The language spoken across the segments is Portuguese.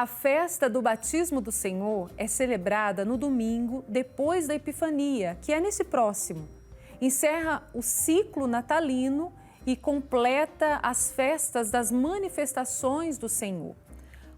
A festa do batismo do Senhor é celebrada no domingo depois da Epifania, que é nesse próximo. Encerra o ciclo natalino e completa as festas das manifestações do Senhor.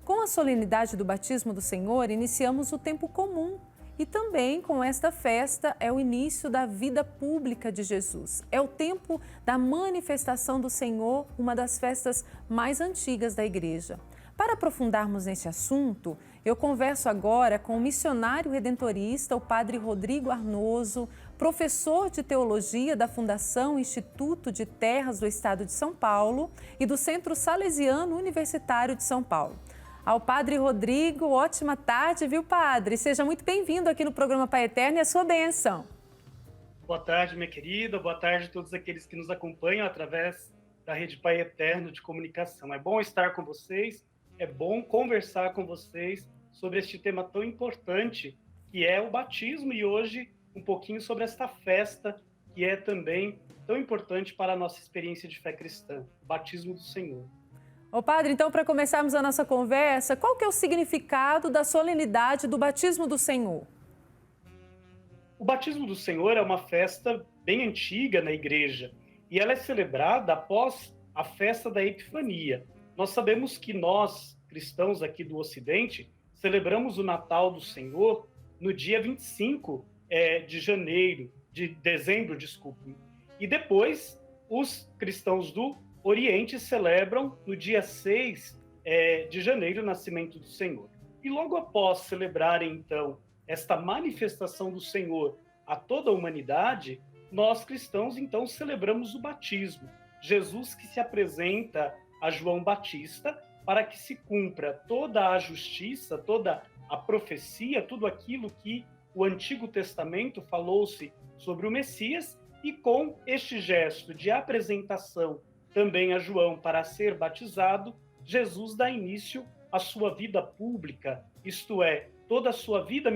Com a solenidade do batismo do Senhor, iniciamos o tempo comum. E também com esta festa é o início da vida pública de Jesus. É o tempo da manifestação do Senhor, uma das festas mais antigas da igreja. Para aprofundarmos nesse assunto, eu converso agora com o missionário redentorista, o padre Rodrigo Arnoso, professor de teologia da Fundação Instituto de Terras do Estado de São Paulo e do Centro Salesiano Universitário de São Paulo. Ao padre Rodrigo, ótima tarde, viu, padre? Seja muito bem-vindo aqui no programa Pai Eterno e a sua bênção. Boa tarde, minha querida. Boa tarde a todos aqueles que nos acompanham através da Rede Pai Eterno de Comunicação. É bom estar com vocês, é bom conversar com vocês sobre este tema tão importante que é o batismo e hoje um pouquinho sobre esta festa que é também tão importante para a nossa experiência de fé cristã, o batismo do Senhor. Ô padre, então para começarmos a nossa conversa, qual que é o significado da solenidade do batismo do Senhor? O batismo do Senhor é uma festa bem antiga na igreja e ela é celebrada após a festa da Epifania. Nós sabemos que nós, cristãos aqui do Ocidente, celebramos o Natal do Senhor no dia 25 de dezembro, desculpe. E depois, os cristãos do Oriente celebram no dia 6 de janeiro o nascimento do Senhor. E logo após celebrarem, então, esta manifestação do Senhor a toda a humanidade, nós cristãos, então, celebramos o batismo. Jesus que se apresenta a João Batista para que se cumpra toda a justiça, toda a profecia, tudo aquilo que o Antigo Testamento falou-se sobre o Messias, e com este gesto de apresentação também a João para ser batizado, Jesus dá início à sua vida pública, isto é, toda a sua vida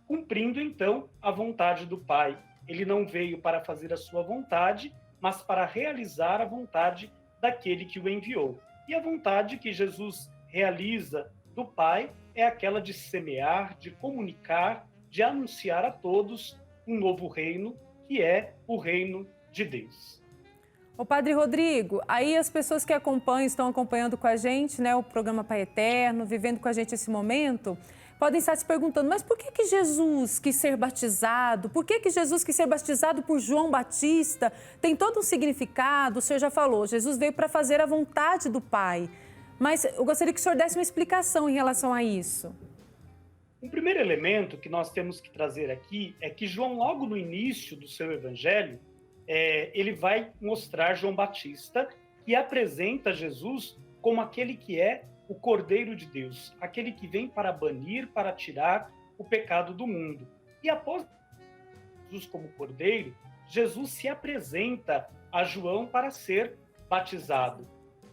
cumprindo então a vontade do Pai. Ele não veio para fazer a sua vontade, mas para realizar a vontade daquele que o enviou. E a vontade que Jesus realiza do Pai é aquela de semear, de comunicar, de anunciar a todos um novo reino, que é o reino de Deus. Ô padre Rodrigo, aí as pessoas que acompanham, estão acompanhando com a gente, né, o programa Pai Eterno, vivendo com a gente esse momento, podem estar se perguntando, mas por que Jesus quis ser batizado? Por que Jesus quis ser batizado por João Batista? Tem todo um significado, o senhor já falou, Jesus veio para fazer a vontade do Pai. Mas eu gostaria que o senhor desse uma explicação em relação a isso. O primeiro elemento que nós temos que trazer aqui é que João, logo no início do seu evangelho, ele vai mostrar João Batista, que apresenta Jesus como aquele que é o Cordeiro de Deus, aquele que vem para banir, para tirar o pecado do mundo. E após Jesus como Cordeiro, Jesus se apresenta a João para ser batizado.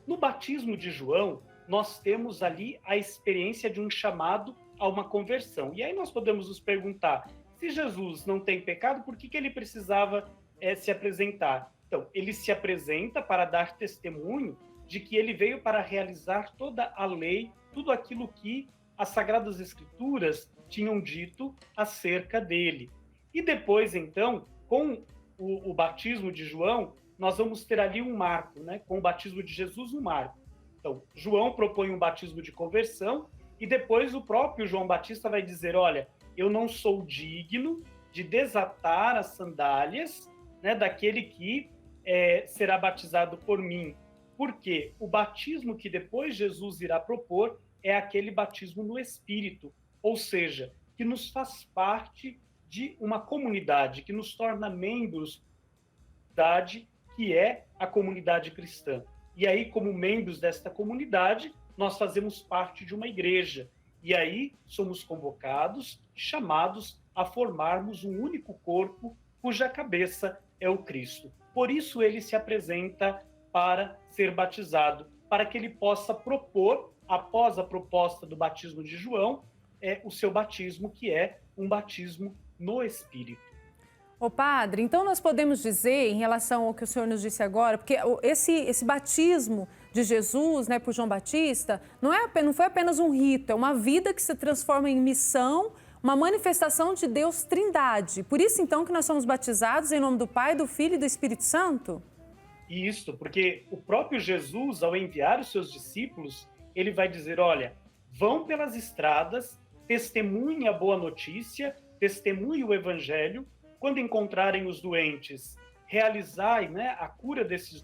No batismo de João, nós temos ali a experiência de um chamado a uma conversão. E aí nós podemos nos perguntar, se Jesus não tem pecado, por que ele precisava se apresentar? Então, ele se apresenta para dar testemunho de que ele veio para realizar toda a lei, tudo aquilo que as Sagradas Escrituras tinham dito acerca dele. E depois, então, com o batismo de João, nós vamos ter ali um marco, né? Com o batismo de Jesus, um marco. Então, João propõe um batismo de conversão e depois o próprio João Batista vai dizer, olha, eu não sou digno de desatar as sandálias, né, daquele que será batizado por mim. Porque o batismo que depois Jesus irá propor é aquele batismo no Espírito, ou seja, que nos faz parte de uma comunidade, que nos torna membros da comunidade que é a comunidade cristã. E aí, como membros desta comunidade, nós fazemos parte de uma igreja. E aí somos convocados, chamados a formarmos um único corpo, cuja cabeça é o Cristo. Por isso ele se apresenta para ser batizado, para que ele possa propor, após a proposta do batismo de João, o seu batismo, que é um batismo no Espírito. Ô padre, então nós podemos dizer, em relação ao que o senhor nos disse agora, porque esse batismo de Jesus, né, por João Batista, não foi apenas um rito, é uma vida que se transforma em missão, uma manifestação de Deus Trindade. Por isso, então, que nós somos batizados em nome do Pai, do Filho e do Espírito Santo? Isso, porque o próprio Jesus, ao enviar os seus discípulos, ele vai dizer, olha, vão pelas estradas, testemunhem a boa notícia, testemunhem o evangelho, quando encontrarem os doentes, realizai, né, a cura desses,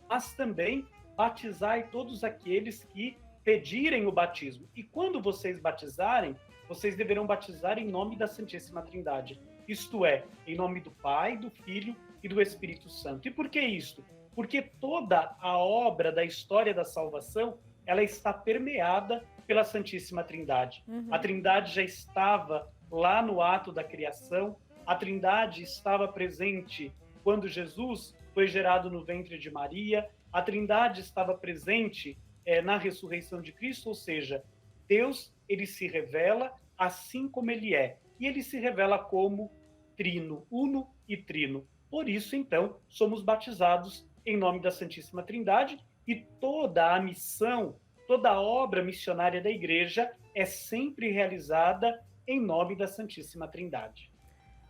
mas também batizai todos aqueles que pedirem o batismo. E quando vocês batizarem, vocês deverão batizar em nome da Santíssima Trindade. Isto é, em nome do Pai, do Filho e do Espírito Santo. E por que isto? Porque toda a obra da história da salvação, ela está permeada pela Santíssima Trindade. A Trindade já estava lá no ato da criação, a Trindade estava presente quando Jesus foi gerado no ventre de Maria, a Trindade estava presente na ressurreição de Cristo, ou seja, Deus, ele se revela assim como ele é, e ele se revela como trino, uno e trino. Por isso, então, somos batizados em nome da Santíssima Trindade e toda a missão, toda a obra missionária da Igreja é sempre realizada em nome da Santíssima Trindade.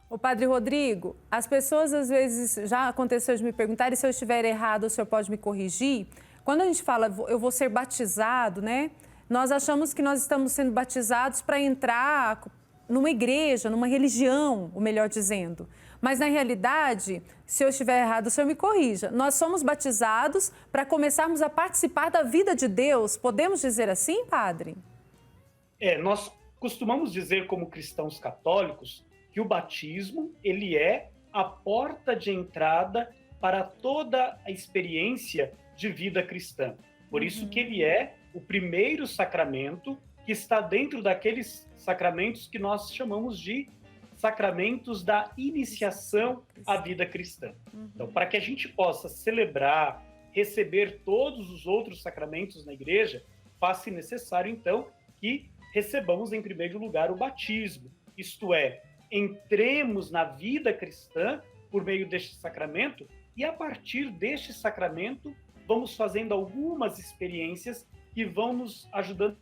O Padre Rodrigo, as pessoas às vezes, já aconteceu de me perguntarem se eu estiver errado, o senhor pode me corrigir? Quando a gente fala, eu vou ser batizado, né? Nós achamos que nós estamos sendo batizados para entrar numa igreja, numa religião, o melhor dizendo. Mas, na realidade, se eu estiver errado, o senhor me corrija. Nós somos batizados para começarmos a participar da vida de Deus. Podemos dizer assim, padre? Nós costumamos dizer, como cristãos católicos, que o batismo, ele é a porta de entrada para toda a experiência de vida cristã. Por isso que ele é o primeiro sacramento que está dentro daqueles sacramentos que nós chamamos de sacramentos da iniciação à vida cristã. Então, para que a gente possa celebrar, receber todos os outros sacramentos na igreja, faz-se necessário, então, que recebamos, em primeiro lugar, o batismo. Isto é, entremos na vida cristã por meio deste sacramento e, a partir deste sacramento, vamos fazendo algumas experiências que vão nos ajudando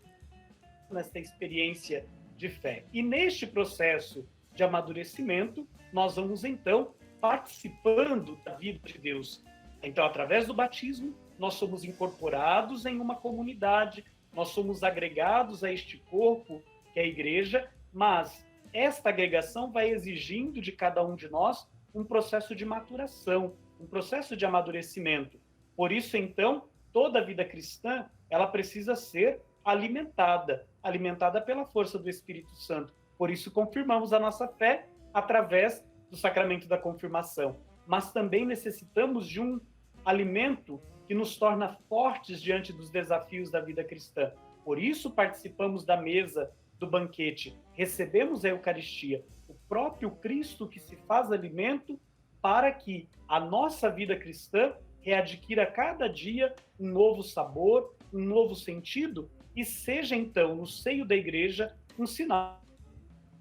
nesta experiência de fé. E neste processo de amadurecimento, nós vamos, então, participando da vida de Deus. Então, através do batismo, nós somos incorporados em uma comunidade, nós somos agregados a este corpo, que é a igreja, mas esta agregação vai exigindo de cada um de nós um processo de maturação, um processo de amadurecimento. Por isso, então, toda a vida cristã, ela precisa ser alimentada pela força do Espírito Santo. Por isso, confirmamos a nossa fé através do sacramento da confirmação. Mas também necessitamos de um alimento que nos torna fortes diante dos desafios da vida cristã. Por isso, participamos da mesa do banquete, recebemos a Eucaristia, o próprio Cristo que se faz alimento para que a nossa vida cristã readquira cada dia um novo sabor, um novo sentido e seja, então, no seio da igreja, um sinal.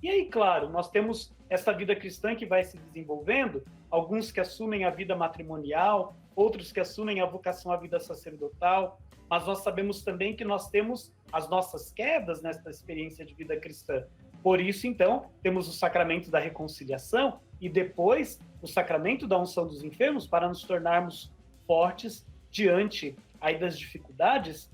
E aí, claro, nós temos essa vida cristã que vai se desenvolvendo, alguns que assumem a vida matrimonial, outros que assumem a vocação à vida sacerdotal, mas nós sabemos também que nós temos as nossas quedas nesta experiência de vida cristã. Por isso, então, temos o sacramento da reconciliação e depois o sacramento da unção dos enfermos para nos tornarmos fortes diante aí das dificuldades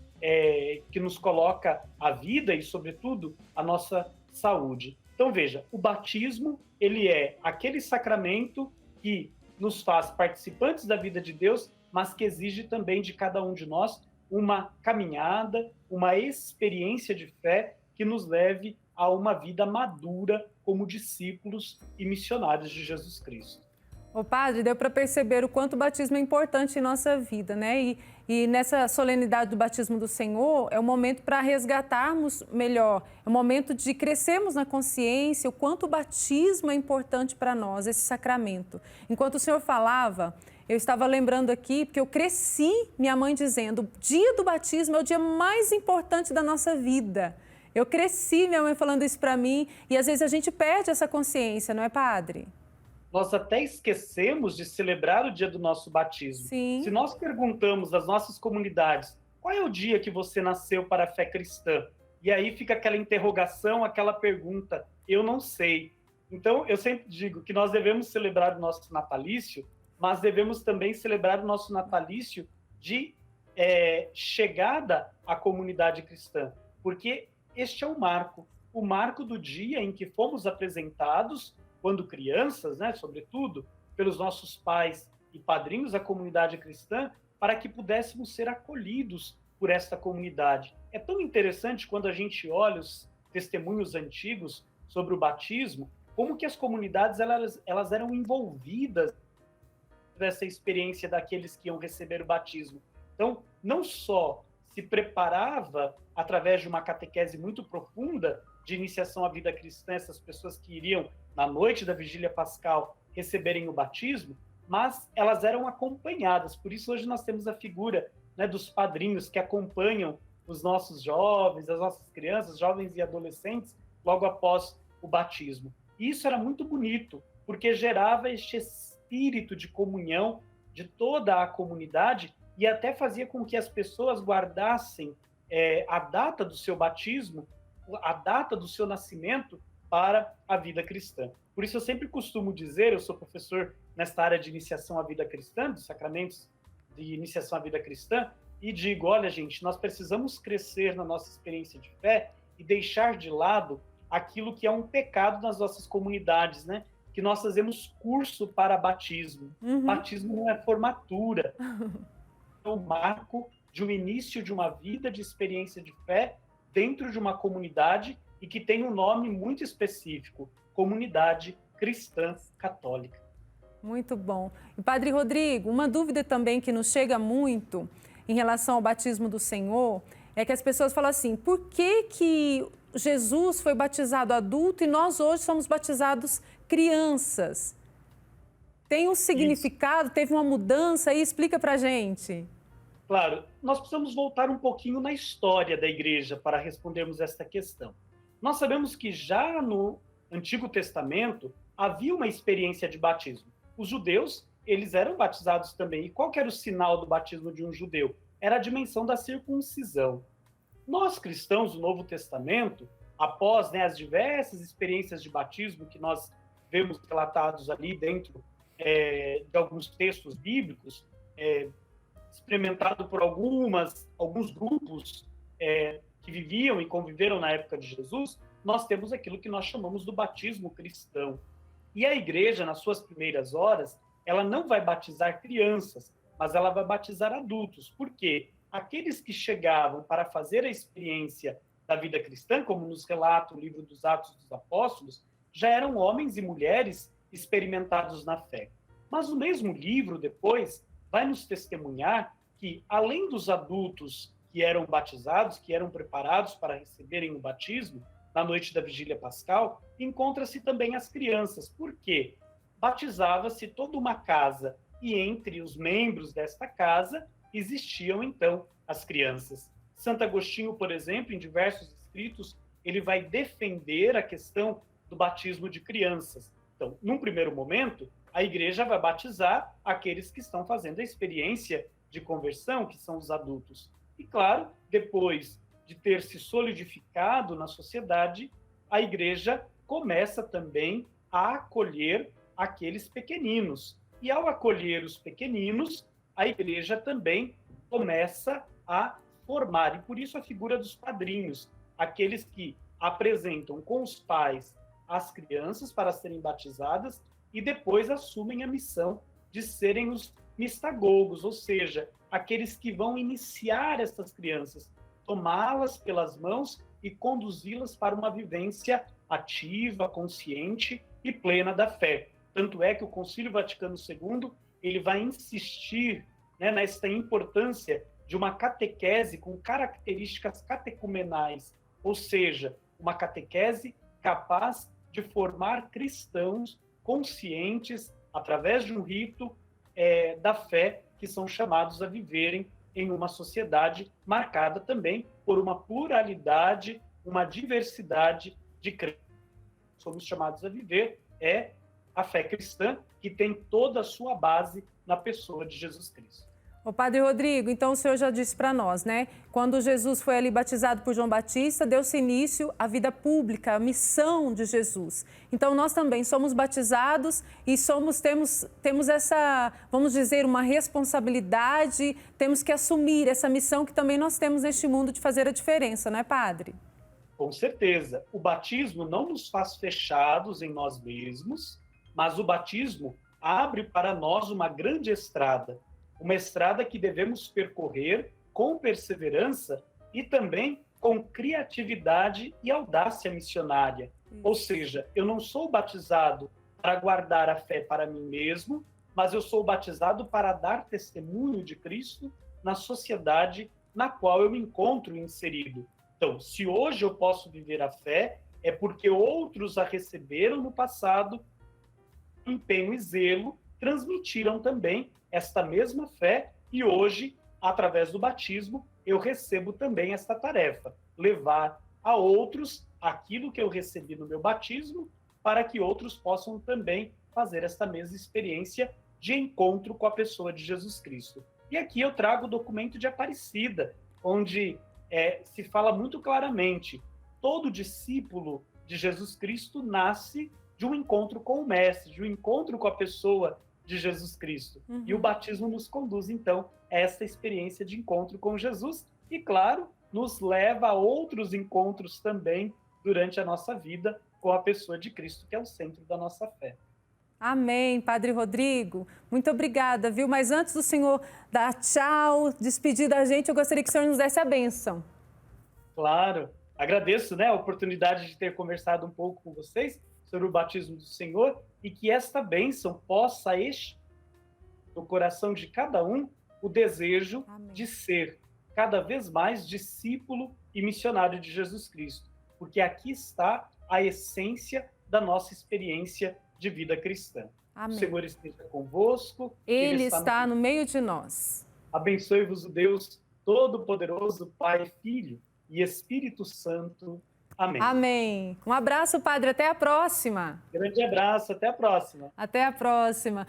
que nos coloca a vida e, sobretudo, a nossa saúde. Então, veja, o batismo, ele é aquele sacramento que nos faz participantes da vida de Deus, mas que exige também de cada um de nós uma caminhada, uma experiência de fé que nos leve a uma vida madura como discípulos e missionários de Jesus Cristo. Ô padre, deu para perceber o quanto o batismo é importante em nossa vida, né? E nessa solenidade do batismo do Senhor, é um momento para resgatarmos melhor, é um momento de crescermos na consciência, o quanto o batismo é importante para nós, esse sacramento. Enquanto o senhor falava, eu estava lembrando aqui, porque eu cresci, minha mãe dizendo, o dia do batismo é o dia mais importante da nossa vida. Eu cresci, minha mãe falando isso para mim, e às vezes a gente perde essa consciência, não é, padre? nós até esquecemos de celebrar o dia do nosso batismo. Se Sim. nós perguntamos às nossas comunidades, qual é o dia que você nasceu para a fé cristã? E aí fica aquela interrogação, aquela pergunta, eu não sei. Então, eu sempre digo que nós devemos celebrar o nosso natalício, mas devemos também celebrar o nosso natalício de chegada à comunidade cristã, porque este é o marco do dia em que fomos apresentados, quando crianças, né, sobretudo, pelos nossos pais e padrinhos da comunidade cristã, para que pudéssemos ser acolhidos por esta comunidade. É tão interessante quando a gente olha os testemunhos antigos sobre o batismo, como que as comunidades elas eram envolvidas nessa experiência daqueles que iam receber o batismo. Então, não só se preparava através de uma catequese muito profunda de iniciação à vida cristã, essas pessoas que iriam, na noite da vigília pascal, receberem o batismo, mas elas eram acompanhadas. Por isso, hoje nós temos a figura, né, dos padrinhos que acompanham os nossos jovens, as nossas crianças, jovens e adolescentes, logo após o batismo. E isso era muito bonito, porque gerava este espírito de comunhão de toda a comunidade e até fazia com que as pessoas guardassem a data do seu batismo, a data do seu nascimento para a vida cristã. Por isso eu sempre costumo dizer, eu sou professor nesta área de iniciação à vida cristã, dos sacramentos de iniciação à vida cristã, e digo, olha gente, nós precisamos crescer na nossa experiência de fé e deixar de lado aquilo que é um pecado nas nossas comunidades, né? Que nós fazemos curso para batismo. Uhum. Batismo não é formatura. É o marco de um início de uma vida de experiência de fé dentro de uma comunidade e que tem um nome muito específico, Comunidade Cristã Católica. Muito bom. E Padre Rodrigo, uma dúvida também que nos chega muito em relação ao batismo do Senhor é que as pessoas falam assim, por que Jesus foi batizado adulto e nós hoje somos batizados crianças? Tem um significado, teve uma mudança aí? Explica pra gente. Claro, nós precisamos voltar um pouquinho na história da igreja para respondermos esta questão. Nós sabemos que já no Antigo Testamento havia uma experiência de batismo. Os judeus, eles eram batizados também. E qual que era o sinal do batismo de um judeu? Era a dimensão da circuncisão. Nós, cristãos do Novo Testamento, após, né, as diversas experiências de batismo que nós vemos relatados ali dentro de alguns textos bíblicos, experimentado por alguns grupos que viviam e conviveram na época de Jesus, nós temos aquilo que nós chamamos do batismo cristão. E a igreja, nas suas primeiras horas, ela não vai batizar crianças, mas ela vai batizar adultos. Por quê? Aqueles que chegavam para fazer a experiência da vida cristã, como nos relata o livro dos Atos dos Apóstolos, já eram homens e mulheres experimentados na fé. Mas o mesmo livro, depois, vai nos testemunhar que, além dos adultos que eram batizados, que eram preparados para receberem o batismo, na noite da vigília pascal, encontra-se também as crianças. Por quê? Batizava-se toda uma casa e entre os membros desta casa existiam, então, as crianças. Santo Agostinho, por exemplo, em diversos escritos, ele vai defender a questão do batismo de crianças. Então, num primeiro momento, a igreja vai batizar aqueles que estão fazendo a experiência de conversão, que são os adultos. E, claro, depois de ter se solidificado na sociedade, a igreja começa também a acolher aqueles pequeninos. E, ao acolher os pequeninos, a igreja também começa a formar. E, por isso, a figura dos padrinhos, aqueles que apresentam com os pais as crianças para serem batizadas e depois assumem a missão de serem os mistagogos, ou seja, aqueles que vão iniciar essas crianças, tomá-las pelas mãos e conduzi-las para uma vivência ativa, consciente e plena da fé. Tanto é que o Concílio Vaticano II ele vai insistir, né, nesta importância de uma catequese com características catecumenais, ou seja, uma catequese capaz de formar cristãos conscientes, através de um rito da fé, que são chamados a viverem em uma sociedade marcada também por uma pluralidade, uma diversidade de crenças. Somos chamados a viver a fé cristã, que tem toda a sua base na pessoa de Jesus Cristo. Ô Padre Rodrigo, então o senhor já disse para nós, né? Quando Jesus foi ali batizado por João Batista, deu-se início à vida pública, à missão de Jesus. Então nós também somos batizados e temos essa, vamos dizer, uma responsabilidade, temos que assumir essa missão que também nós temos neste mundo de fazer a diferença, não é, Padre? Com certeza, o batismo não nos faz fechados em nós mesmos, mas o batismo abre para nós uma grande estrada, uma estrada que devemos percorrer com perseverança e também com criatividade e audácia missionária. Ou seja, eu não sou batizado para guardar a fé para mim mesmo, mas eu sou batizado para dar testemunho de Cristo na sociedade na qual eu me encontro inserido. Então, se hoje eu posso viver a fé, é porque outros a receberam no passado, empenho e zelo, transmitiram também esta mesma fé e hoje, através do batismo, eu recebo também esta tarefa, levar a outros aquilo que eu recebi no meu batismo, para que outros possam também fazer esta mesma experiência de encontro com a pessoa de Jesus Cristo. E aqui eu trago o documento de Aparecida, onde se fala muito claramente, todo discípulo de Jesus Cristo nasce de um encontro com o Mestre, de um encontro com a pessoa de Jesus Cristo. Uhum. E o batismo nos conduz, então, a essa experiência de encontro com Jesus e, claro, nos leva a outros encontros também durante a nossa vida com a pessoa de Cristo, que é o centro da nossa fé. Amém, Padre Rodrigo. Muito obrigada, viu? Mas antes do senhor dar tchau, despedir da gente, eu gostaria que o senhor nos desse a bênção. Claro. Agradeço, né, a oportunidade de ter conversado um pouco com vocês sobre o batismo do Senhor e que esta bênção possa encher no coração de cada um o desejo Amém. De ser cada vez mais discípulo e missionário de Jesus Cristo, porque aqui está a essência da nossa experiência de vida cristã. Amém. O Senhor esteja convosco. Ele está no meio de nós. Abençoe-vos o Deus Todo-Poderoso, Pai, Filho e Espírito Santo. Amém. Amém. Um abraço, Padre. Até a próxima. Grande abraço. Até a próxima. Até a próxima.